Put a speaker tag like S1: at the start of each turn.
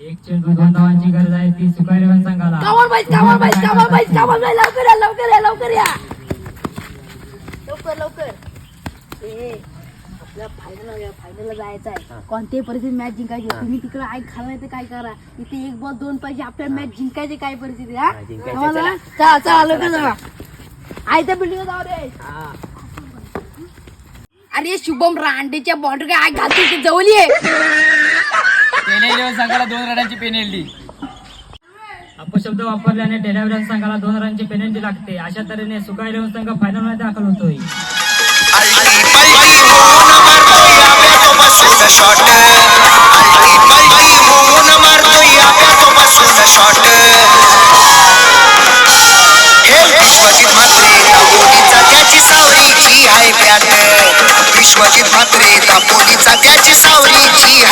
S1: एक चेंडू 2 धावांची गरज आहे ती सुकायरेवन संघाला.
S2: कामन बाई लवकर या लवकर. ए आपल्या फायनलला जायचं आहे. कोणत्याही परिस्थितीत मॅच जिंकायची. तुम्ही तिकडे आई खाल्लाय तर काय करा. इथे 1 बॉल 2 पाहिजे. आपल्याला मॅच जिंकायची काय परिस्थिती. हा चला लवकर जा. आयच्या बिल्डिंग जाऊ रे. अरे शुभम रांडेच्या बॉर्डर काय आग घालते ती जवळी आहे.
S3: पेनल्टी संघाला 2 रनांची पेनल्टी.
S1: अपशब्द वापरल्याने टेनेव्हरन संघाला 2 रनची पेनल्टी लागते. अशा तऱ्हेने सुकायरेवन संघ फायनल मध्ये दाखल होतोय.
S4: विश्वजित म्हात्रे दापोलीचा त्याची सावलीची